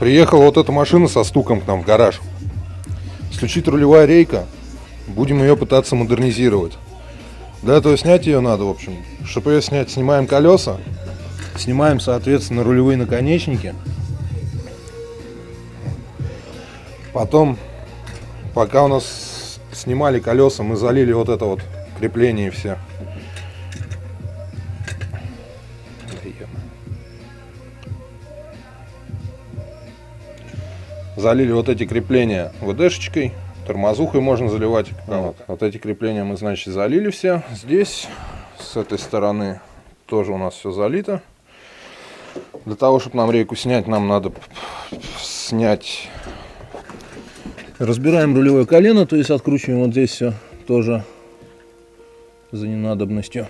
Приехала вот эта машина со стуком к нам в гараж. Стучит рулевая рейка. Будем ее пытаться модернизировать. Для этого снять ее надо, в общем. Чтобы ее снять, снимаем колеса. Снимаем, соответственно, рулевые наконечники. Потом, пока у нас снимали колеса, мы залили вот это вот крепление и все. Залили вот эти крепления ВДшечкой, тормозухой можно заливать. Вот эти крепления мы, значит, залили все. Здесь, с этой стороны, тоже у нас все залито. Для того, чтобы нам рейку снять, нам надо снять. Разбираем рулевое колено, то есть откручиваем вот здесь все тоже за ненадобностью.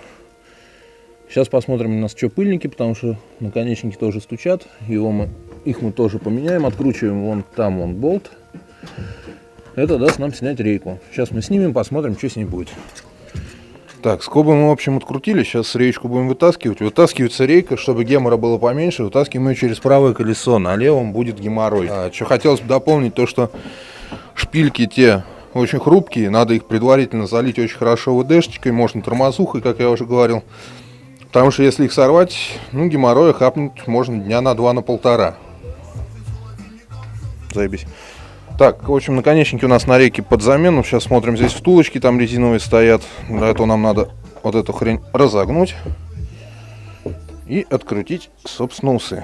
Сейчас посмотрим, у нас что пыльники, потому что наконечники тоже стучат. Их мы тоже поменяем. Откручиваем вон там вон болт. Это даст нам снять рейку. Сейчас мы снимем, посмотрим, что с ней будет. Так, скобы мы, в общем, открутили. Сейчас рейку будем вытаскивать. Вытаскивается рейка, чтобы гемора было поменьше. Вытаскиваем ее через правое колесо. На левом будет геморрой. Что хотелось бы дополнить, то что шпильки те очень хрупкие. Надо их предварительно залить очень хорошо ВДшечкой. Можно тормозухой, как я уже говорил. Потому что если их сорвать, ну, геморроя хапнуть можно дня на 2, на 1,5. Заебись. Так, в общем, наконечники у нас на рейке под замену. Сейчас смотрим, здесь втулочки там резиновые стоят. Для этого нам надо вот эту хрень разогнуть и открутить, собственно, усы.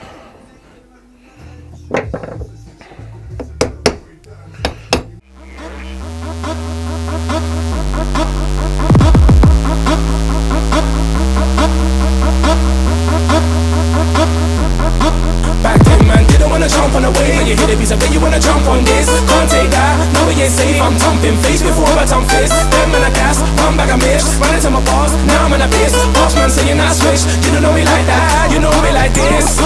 Jump on the way, when you hit a piece of it, you wanna jump on this. Can't take that, no we ain't safe. I'm thumping face before I thump fist. Them in a gas, one bag of mix. Running to my boss, now I'm in a piss. Boss man saying I switch, you don't know me like that, you know me like this.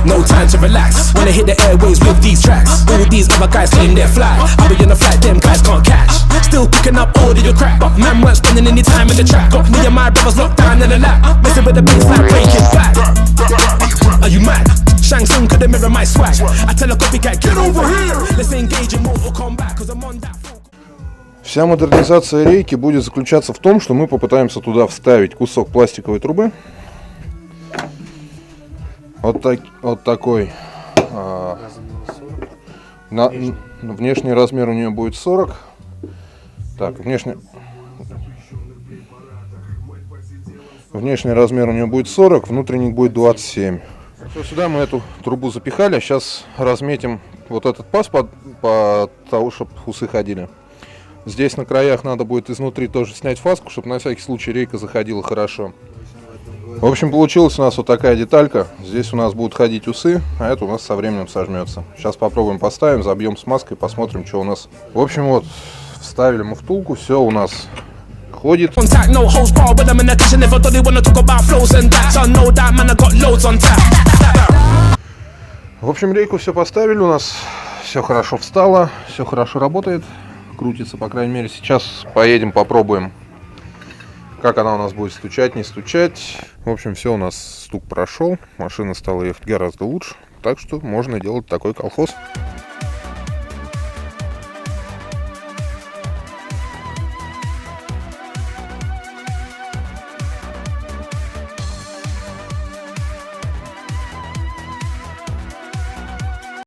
No time to relax, wanna hit the airways with these tracks. All these other guys claim they're fly, I'll be on a flight, them guys can't catch. Still picking up all of your crap, man weren't spending any time in the track. Got me and my brothers locked down in the lap, messing with the baseline, breaking back. Are you mad? Shang Tsung could mirror my swag. I tell a copycat, get over here. Let's engage in Mortal Kombat, cause I'm on that. Вся модернизация рейки будет заключаться в том, что мы попытаемся туда вставить кусок пластиковой трубы. Вот такой. Внешний размер у нее будет 40. Так, внешний размер у нее будет 40, внутренний будет 27. Все, сюда мы эту трубу запихали. Сейчас разметим вот этот паз по того, чтобы усы ходили. Здесь на краях надо будет изнутри тоже снять фаску, чтобы на всякий случай рейка заходила хорошо. В общем, получилась у нас вот такая деталька. Здесь у нас будут ходить усы, а это у нас со временем сожмется. Сейчас попробуем поставим, забьем смазкой, посмотрим, что у нас. В общем, вот, вставили мы втулку, все у нас ходит. В общем, рейку все поставили у нас, все хорошо встало, все хорошо работает, крутится, по крайней мере. Сейчас поедем, попробуем, как она у нас будет стучать, не стучать. В общем, все у нас стук прошел, машина стала ехать гораздо лучше, так что можно делать такой колхоз.